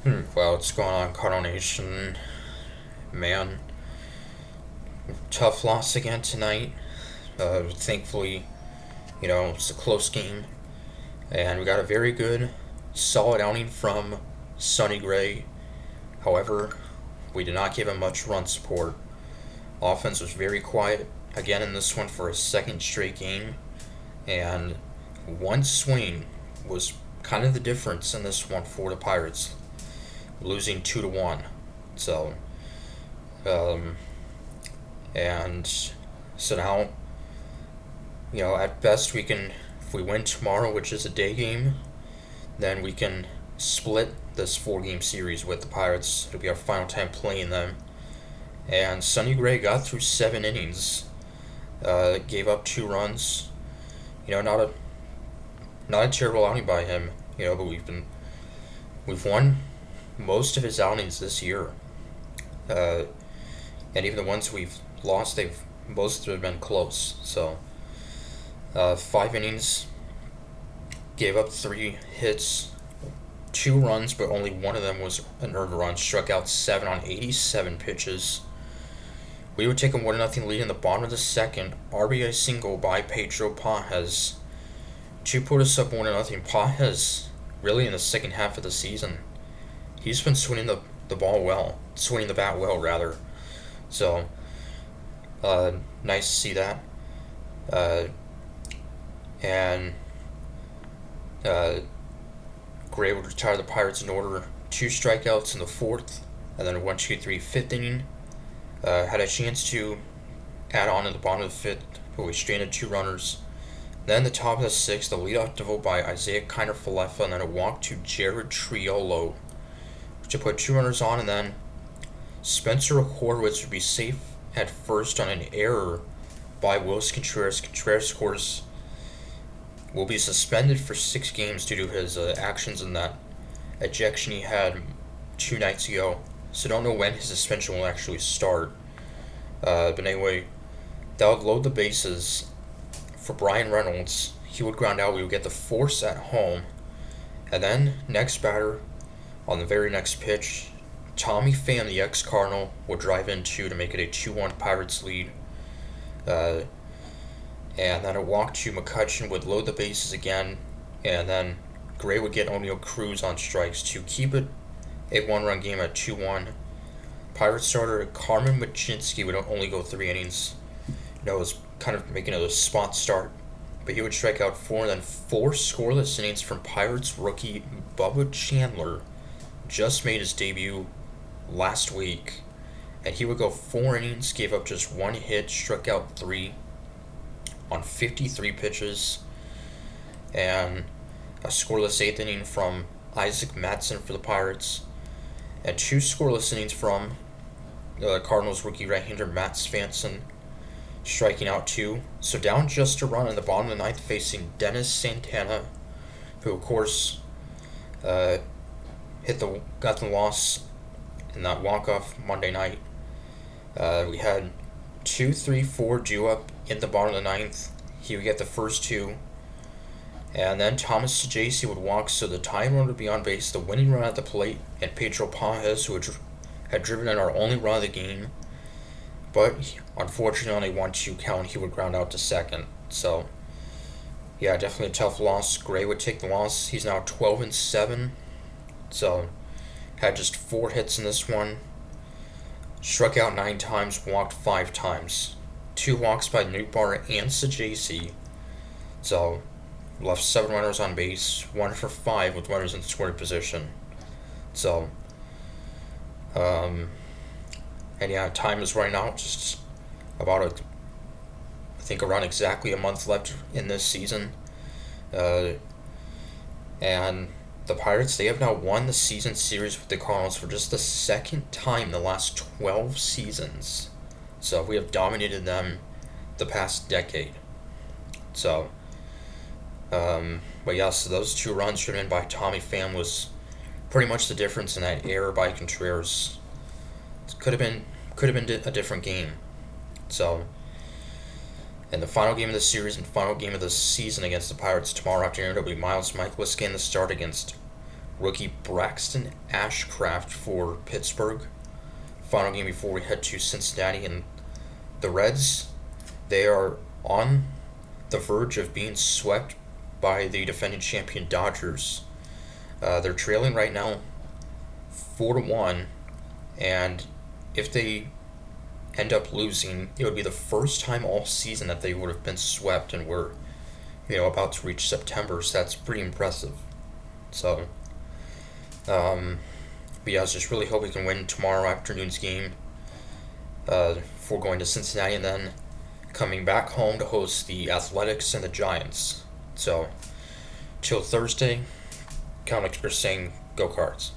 Well, what's going on, Cardinal Nation? Man, tough loss again tonight. Thankfully, it's a close game, and we got a very good, solid outing from Sonny Gray. However, we did not give him much run support. Offense was very quiet again in this one for a second straight game, and one swing was kind of the difference in this one for the Pirates, losing 2-1. So, um, and so now, at best we can, if we win tomorrow, which is a day game, then we can split this 4 game series with the Pirates. It'll be our final time playing them. And Sonny Gray got through 7 innings, gave up 2 runs. Not a terrible outing by him. But we've won most of his outings this year. Uh, and even the ones we've lost, most of them have been close. So 5 innings, gave up 3 hits, 2 runs, but only one of them was an earned run. Struck out 7 on 87 pitches. We would take a 1-0 lead in the bottom of the second. RBI single by Pedro Pajes to put us up 1-0. Pajes, really in the second half of the season, he's been swinging the ball well, swinging the bat well rather. So nice to see that. And Gray would retire the Pirates in order. 2 strikeouts in the fourth, and then a 1-2-3 fifth inning. Had a chance to add on in the bottom of the fifth, but we stranded 2 runners. Then the top of the sixth, the leadoff double by Isaiah Kiner-Falefa, and then a walk to Jared Triolo to put 2 runners on, and then Spencer Horwitz would be safe at first on an error by Willis Contreras. Contreras, of course, will be suspended for 6 games due to his actions in that ejection he had 2 nights ago. So don't know when his suspension will actually start. But anyway, that would load the bases for Brian Reynolds. He would ground out. We would get the force at home. And then, next batter, on the very next pitch, Tommy Pham, the ex-Cardinal, would drive in 2 to make it a 2-1 Pirates lead. And then a walk to McCutcheon would load the bases again. And then Gray would get O'Neal Cruz on strikes to keep it a 1-run game at 2-1. Pirates starter Carmen Mlodzinski would only go 3 innings. It was kind of making a spot start, but he would strike out 4, and then 4 scoreless innings from Pirates rookie Bubba Chandler. Just made his debut last week, and he would go 4 innings, gave up just 1 hit, struck out 3 on 53 pitches, and a scoreless 8th inning from Isaac Mattson for the Pirates, and 2 scoreless innings from the Cardinals rookie right-hander Matt Svanson, striking out 2. So down just a run in the bottom of the ninth, facing Dennis Santana, who of course got the loss in that walk-off Monday night. We had 2, 3, 4 due up in the bottom of the ninth. He would get the first 2. And then Thomas Saggese would walk, so the tying run would be on base, the winning run at the plate, and Pedro Pajes, who had driven in our only run of the game. But unfortunately, on a 1-2 count, he would ground out to second. So, yeah, definitely a tough loss. Gray would take the loss. He's now 12-7. So, had just 4 hits in this one. Struck out 9 times, walked 5 times. 2 walks by Nootbaar and Saggese. So, left 7 runners on base, 1 for 5 with runners in scoring position. So, and yeah, time is running out. Just about I think around exactly a month left in this season. And the Pirates, they have now won the season series with the Cardinals for just the second time in the last 12 seasons. So we have dominated them the past decade. So, but yeah, so those 2 runs driven in by Tommy Pham was pretty much the difference in that error by Contreras. It could have been a different game. So, in the final game of the series and final game of the season against the Pirates tomorrow afternoon, it'll be Miles Mikolas getting the start against rookie Braxton Ashcraft for Pittsburgh. Final game before we head to Cincinnati, and the Reds, they are on the verge of being swept by the defending champion Dodgers. They're trailing right now 4-1, and if they end up losing, it would be the first time all season that they would have been swept, and we're about to reach September, so that's pretty impressive. So, but yeah, I just really hope we can win tomorrow afternoon's game before going to Cincinnati and then coming back home to host the Athletics and the Giants. So, till Thursday, count like you're saying, go Cards.